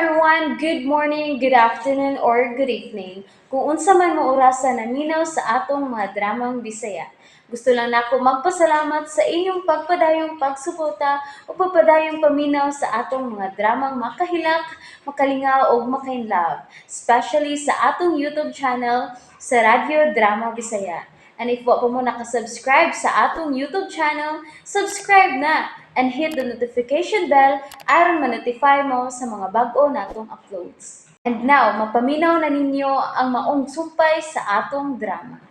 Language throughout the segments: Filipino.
everyone, good morning, good afternoon, or good evening. Kung unsa man mo orasan naminaw sa atong mga dramang Bisaya. Gusto lang nako magpasalamat sa inyong pagpadayong pagsuporta o pagpadayong paminaw sa atong mga dramang makahilak, makalingaw o makainlove, especially sa atong YouTube channel sa Radyo Drama Bisaya. And if wa pa mo nakasubscribe sa atong YouTube channel, subscribe na and hit the notification bell aron ma-notify mo sa mga bag-o natong uploads. And now, mapaminaw na ninyo ang maong sumpay sa atong drama.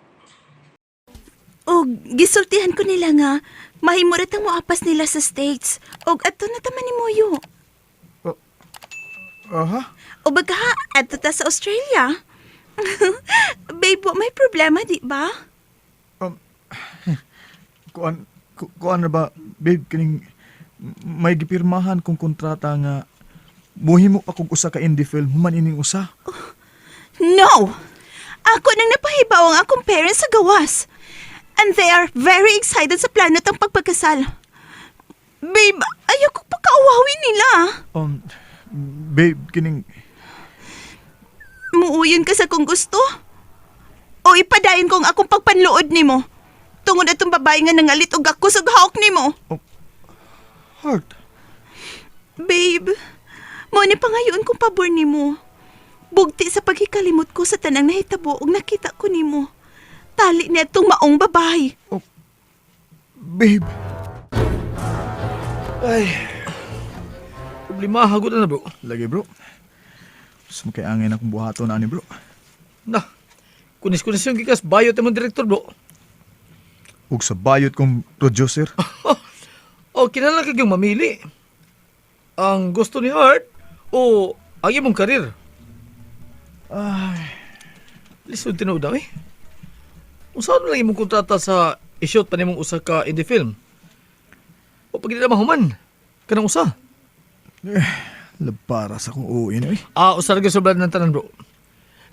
O, gisultihan ko nila nga, mahimurat ang moapas nila sa States. O, ato na taman ni Moyo. Aha? O baga, ato ta sa Australia. Babe, may problema, di ba? Kuan na ba, babe, kining may gipirmahan kong kontrata nga muhimo pa kung usa ka indie film, human ining usa. No! Ako nang napahibaw ang akong parents sa gawas. And they are very excited sa plano tang pagpagkasal. Babe, ayoko pa kaawawin nila. Babe, kining Muuyon ka sa kung gusto? O ipadayon kong akong pagpanluod ni mo? Tungod atong babae nga nangalit og ako sa hawk ni mo. Heart. Babe, mo ni pangayon kong pabor ni mo. Bugti sa paghikalimot ko sa tanang nahitabo og nakita ko ni mo. Tali na itong maong babae. Babe. Ay, Problema hagod na bro. lagi bro. Mas makaiangin akong buhato na ni bro. Na, kunis-kunis yung gikas bayot naman direktor bro. Ug sa bayot kong producer. O kinala ka yung mamili. Ang gusto ni Art o ang imong karir. Ay, Lisod tinuod daw eh. Kung saan lang imong kontrata sa i-shoot pa nimong usa ka indie film. O pag hindi na mahuman, kanang usa. labara sa kong uwi na eh. Usa rin sobrang ng tanan bro.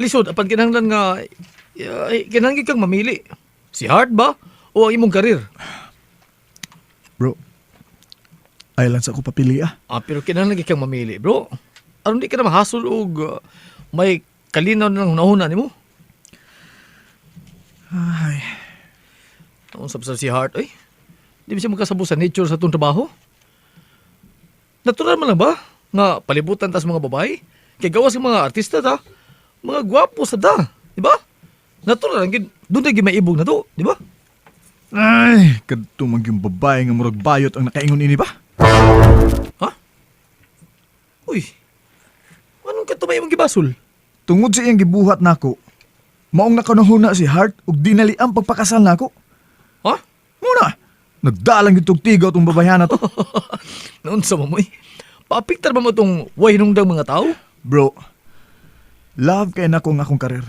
Lisod, apan kinahanglan nga, kinahanglan kang mamili. Si Art ba o ang imong karir? Bro, ay lang sa ako papili ah. Pero kinahanglan kang mamili bro. Aron di ka na mahasol og may kalinaw na lang nahuna nimo. Ay, Ang sabsab si Hart, ay. Di ba siya magkasabo sa nature sa itong trabaho? Natural man lang ba? Nga palibutan ta sa mga babae? Kaya gawas ng mga artista ta? Mga gwapo sa da, di ba? Natural lang, doon na gimaibog na to, di ba? ay, kadtumag yung babae nga murag bayot ang nakaingon ini ba? Ha? Uy, anong katumay mong gibasol? Tungod sa iyang gibuhat nako, maong nakanahuna si Hart ug dinali ang pagpakasal nako. Ha? Muna, nagdalang itong tigaw tong babayan na to. Noon sa mamoy, paapiktar ba mo itong wahinungdang mga tao? Bro, love kay nako nga akong karir.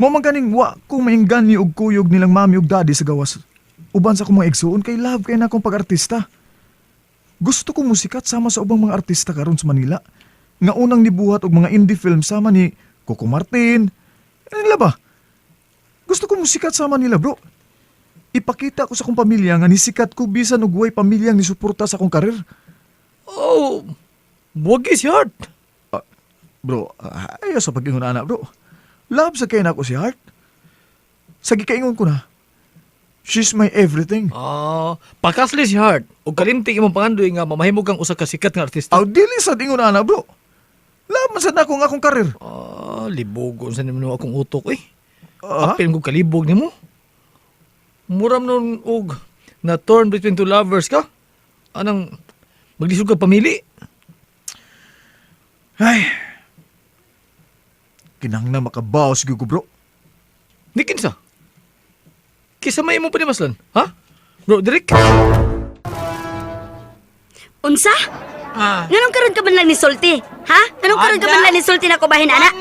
Mo man ganing wa ko mainggan ni og kuyog nilang mami ug daddy sa gawas. Uban sa akong mga igsuon kay love kay nakong pag-artista. Gusto ko musikat sama sa ubang mga artista karon sa Manila. Nga unang nibuhat og mga indie film sama ni Coco Martin. Nila ba? Gusto ko musikat sama nila, bro. Ipakita ko sa akong pamilya nga nisikat ko bisan og way pamilyang nisuporta sa akong karir. Oh, buwag si Hart. Bro, ayaw sa pag-ingon anak, bro. Love sa kay nako si Hart. Sa gikaingon ko na. She's my everything. Pakasli si Hart. O kalimti imong pangandoy nga mamahimog kang usa ka sikat nga artista. Aw, dili sa ingon anak, bro. Love man sa nako nga akong karir. Libogon sa nimo akong utok eh. Ah? Apil ko kalibog nimo. Muram nun og na torn between two lovers ka. Anang maglisod ka pamili. Ay. Kinahanglan makabaw sige ko, bro. Di kinsa. Kisa may mo pa ni Maslan, ha? Bro, Derek? Unsa? Nganong karon ka man lang ni Sulti? Ha? Nganong karon ka man lang ni Sulti na kubahin, ana?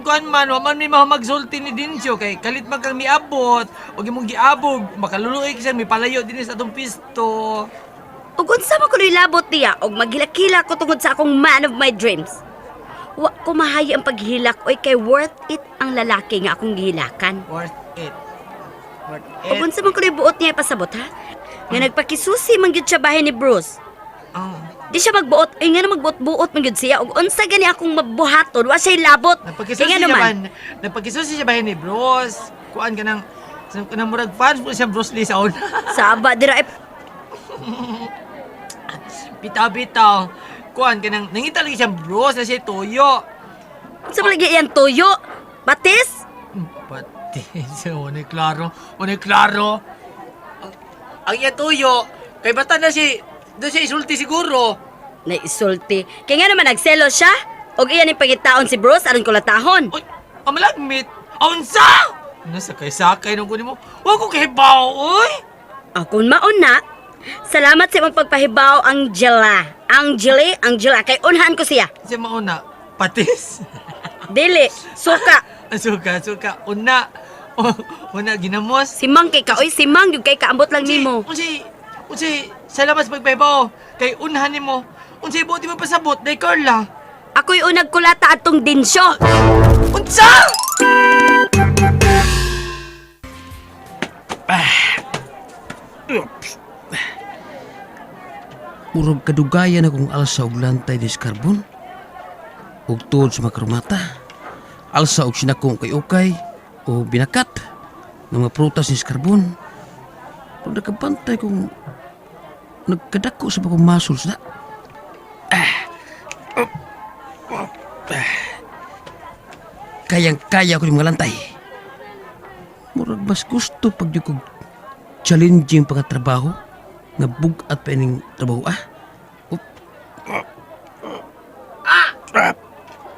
Kuan man, wa man mi magsulti ni Dincio kay kalit man kang miabot, og imong giabog, makaluluoy kasi mi palayo dinhi sa atong pisto. Ug unsa man kunoy labot niya og maghilak-hilak ko tungod sa akong man of my dreams. Wa ko mahayi ang paghilak oy kay worth it ang lalaki nga akong gihilakan. Worth it. Worth Ug unsa man kunoy buot niya ipasabot, ha? Nga nagpakisusi man gyud siya bahin ni Bruce. Oh. Di siya magbuot. Ay nga na magbuot-buot man yun siya. Og unsa gani akong mabuhaton, wa siya'y labot. Nagpagkisusi Kaya siya ba? naman, Nagpagkisusi siya ba ni Bros? Kuan ka ng murag fans po siya Bruce Lee sa una. saba dira eh. Bitaw-bitaw. Kuan ka nangita lagi siya Bros na siya tuyo. Unsa man lagi yan tuyo? Batis? Pati, unay klaro. Ang iya tuyo, kay bata na doon siya isulti siguro. Naisulti. Kaya nga naman nagselo siya. Og iyan yung pangitaon si Bruce aron ko latahon. Uy, amalagmit. Aunsa? Nasakay-sakay nung kunin mo. Huwag ko kahibaw, uy. Akong mauna, salamat sa imong pagpahibaw, Angela. Angela, kay unhan ko siya. Siya mauna, patis. Dili, suka. Suka. Una. Una, ginamos. Simang kay ka, oy, simang yung kay kaambot lang nimo. Unsay, salamat sa pagpahibaw. Kay unhan ni mo. Unsay buti mo pasabot, day Carla. Ako'y unag kulata atong dinsyo. Unsa? Murag kadugayan akong alsa og lantay dis karbon. Ug tuod sa makrumata. Alsa og sinakong kay ukay o binakat ng mga prutas ni karbon. Pag nakabantay kong nagkadako sa bakong muscles na. Kayang-kaya ko yung mga lantay. Murag mas gusto pag di ko challenging pagkatrabaho nga bugat pa ining trabaho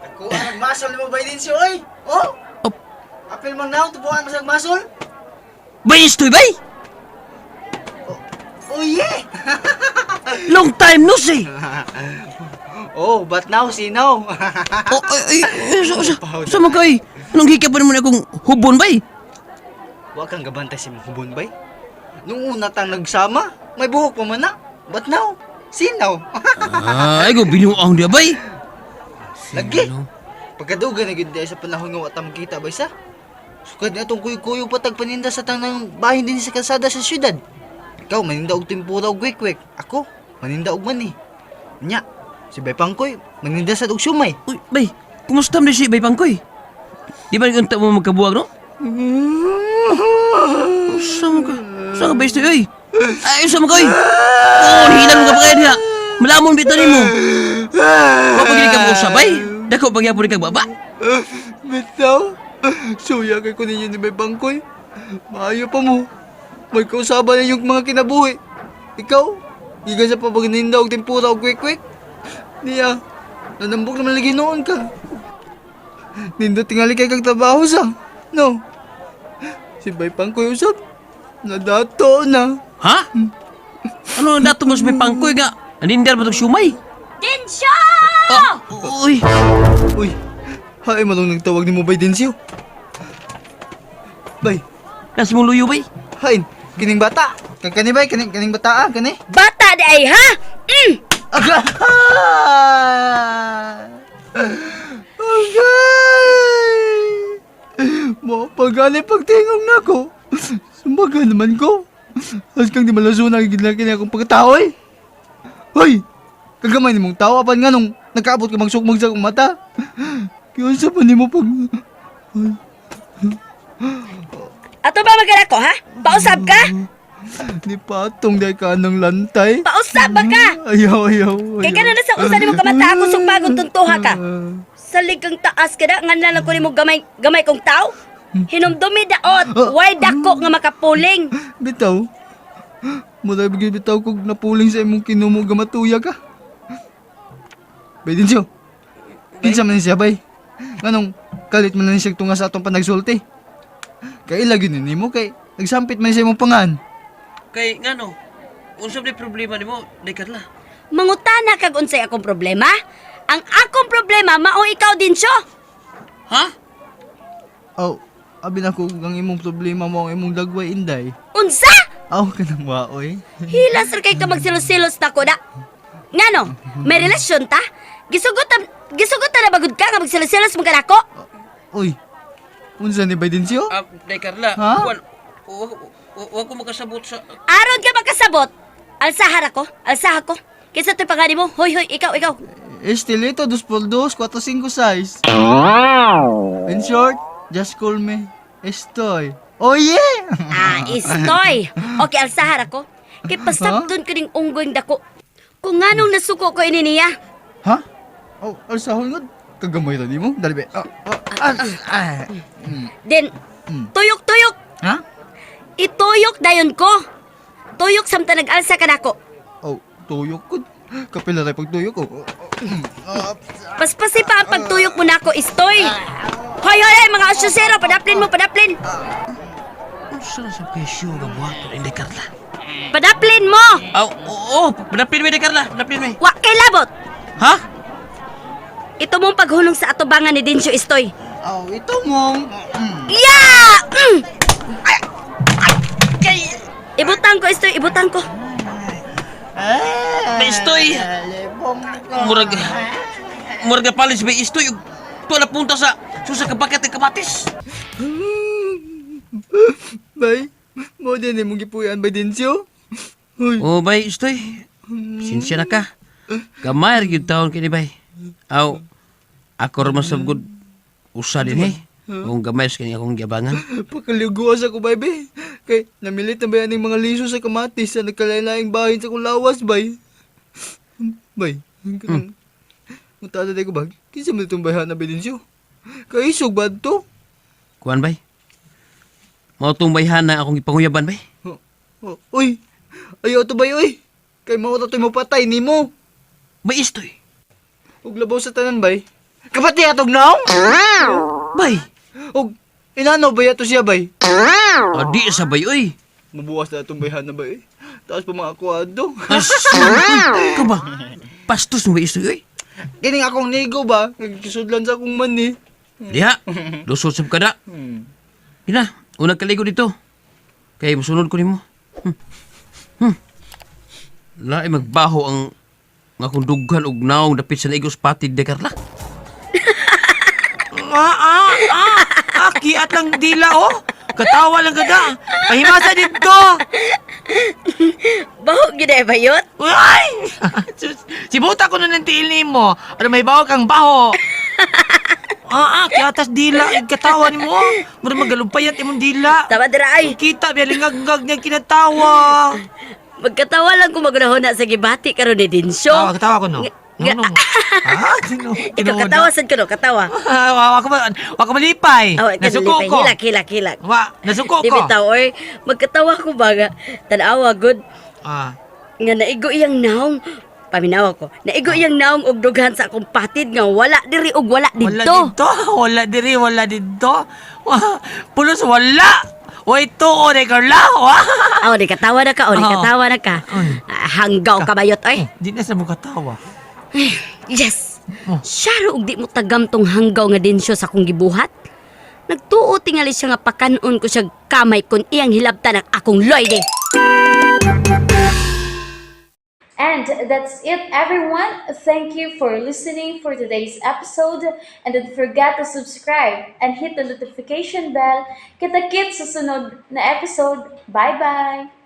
Ako ang nagmasol ni mo ba din siya, oy? Oh? Op. Apil mo na, tubuhan mo sa nagmasol? Bay istoy bay! Oh, yeah! Long time no see! Oh, but now, sinaw. Oh, sa mga kay? Anong hika pa naman akong hubon bay? Huwag kang gabantay si mong hubon, bay. Nung una tang nagsama, may buhok pa man na. But now, sinaw. Ay, go binuang dia bay. Lagi. Pagkaduga na gid sa panahon nga wata makita, bay sa. Sukad na itong kuyo-kuyo patag paninda sa tanang bahin din sa kalsada sa syudad. Ikaw, maninda og tempura og kwek-kwek. Ako, maninda og mani. Nya, si Bay Pangkoy, maninda sa og sumay. Uy, bay, kumusta mo si bay pangkoy? Di ba nagkanta mo magkabuwag, no? Saan ka? Saan ka ba istoy, oy? Ay, saan mo ka, oy? Oo, hilang mo ka pa kaya niya. Malamon bitanin mo. Papagili ka mo sa bay? Dako pagyapon ka baba? Bitaw, suya kay ko ninyo ni Bay Pangkoy. Maayo pa mo. May kausaban na yung mga kinabuhi. Ikaw, giga sa pabagninda og tempura og kwek-kwek. Niya, nanambok naman lagi noon ka. Nindo tingali kay kag trabaho sa. No. Si Bay Pangkoy usap. Nadato na. Ha? Ano ang dato mo sa may pangkoy nga? Anindar ba itong sumay? Dinsyo! Uy, Uy, hay malong nagtawag ni mo Bay Densyo. Bay, nasa mong luyo bay? hain, kining bata. Kani bay, kining bata kani. Bata di ay, ha? Aga! Agay! Mo pagani pagtingog na ko. Sumbaga naman ko. As kang di malasuna gidlaki akong pagkatao eh. Hoy! Kagamay ni mong tao apan nga nung nagkaabot ka magsukmag sa akong mata. Kaya sa pa ni mo pag... Ato ba magana ko, ha? Pausap ka? Ni patong dahil ka ng lantay. Pausap ba ka? Ayaw. Kay ka na sa usa nimo kamata ako sugbagon tuntuha ka. Salig kang taas ka na, nga nalang ko nimo gamay kong tao. Hinumdumi daot, why dako nga makapuling. Bitaw. Mula bigay bitaw kog napuling sa imong kinumo gamatuya ka. Bay din siya. Kinsa man siya bay. Nganong kalit man na siya tunga sa atong panagsulti. Kay lagi ni mo kay nagsampit man siya imong pangan. Kay, nga no, unsap na problema ni mo, day Carla. Mangutana kag unsay akong problema? Ang akong problema mao ikaw din siya. Ha? Oh, abi na ko ang imong problema mo ang imong dagway inday. Unsa? Aw ka nang waoy. Hilas ra kay ka magsilos-silos na ko da. Ngano, may relasyon ta? Gisugot na bagod ka nga magsilos-silos mo kanako? Uy. Unsa ni bay din siya? Day Carla, Ha? huwag ko makasabot sa... Aron ka magkasabot. Alsahar ako. Kaysa ito'y pangani mo? Hoy, ikaw. Estilito 2x2, 4-5 size. In short, just call me Estoy. Oh yeah! Istoy. Okay, alsahar ako. Kay pasabton ko ning unggoy dako. Kung nganong nasuko ko ini niya. Ha? Oh, alsahol nga. Kagamay na di mo. Dali be. Then, tuyok. Ha? Ituyok dayon ko. Tuyok samta nag-alsa ka nako. Oh, tuyok ko. Kapila tayo pag tuyok ko. Paspasi pa ang pagtuyok mo nako, Istoy. Hoy, mga asyosero, padaplin mo. Ano saan sa kesyo nga buhaton hindi Carla? Padaplin mo! Oo, pinapin mo ni Carla, pinapin mo. Wa kay labot! Ha? Ito mong paghulong sa atubangan ni Dinsyo, Istoy. Oh, ito mong... Yeah! Ibutang ko, Istoy, ibutang ko. May istoy. Murag palis may istoy. Tuwa na punta sa susa kabakat ng kamatis. Bay, mo din mong gipuyan ba din siyo? Uy, Oh, bay, istoy. Sinsya na ka. Gamay rin yung taon kini bay. Aw, ako rin masabgod usa din eh. Kung gamay sa kanya akong giabangan. pakaliguas ako, baby. Kay, namilit na ba yan yung mga liso sa kamatis sa nagkalain-laing bahin sa kong lawas, bay? Bay, mutada tayo ko ba? Kinsa mo itong bayhan na ba din siyo? Kaisog ba ito? Kuan bay? Mao tong bayhan na akong ipanguyaban bay? Uy, ayaw ito bay, uy. Kay mga ito mo patay ni mo. Bay istoy. Huwag labaw sa tanan, bay. Kapati atog naong? Bay! Huwag, inano ba yato siya, bay? Di sa bay oy. Mabuwas na itong bayhan na, bay. Tapos pa mga kuwado. Ikaw ba? Pastos mo bay istoy oy. Kining akong nigo ba? Nagkisudlan sa akong mani. Diha, lusot sa kada. Ina, unang kaligo dito. Kaya musunod ko nimo. Lain magbaho ang nga kung dughan og naong dapit sa naigos patid de Carla. Kiat lang dila, oh. Katawa lang kada. Pahimasa dito. Baho gina bayot? Uy! Sibuta ko na ng tiil ni mo. Ano may bawa kang baho. Kiatas dila. Katawa ni mo. Mura magalumpayat imong dila. Tama dira ay. Kita, bialingag-ngag niya kinatawa. Magkatawa lang kung magunahon na sa gibati karon ni Dinsyo. Katawa ko no. Ikaw katawa sad ko no, katawa. Wako malipay. Nasuko ko. Hilak. Nasuko Di ko. bitaw oy, magkatawa ko baga. Tanawa good. Nga naigo iyang naong paminawa ko. Naigo iyang naong og dughan sa akong patid nga wala diri og wala didto. Wala diri, wala dito. Pulos wala. Wait to, ore Carla. Di katawa na ka. Hanggaw ka bayot oy. Di na sa mo katawa. Yes. Syaro og di mo tagam tong hanggaw nga Dinsyo sa akong gibuhat. Nagtuo tingali siya nga pakanon ko siya kamay kon iyang hilabtan ang akong loyde. And that's it, everyone. Thank you for listening for today's episode. And don't forget to subscribe and hit the notification bell. Kita-kit sa sunod na episode. Bye-bye!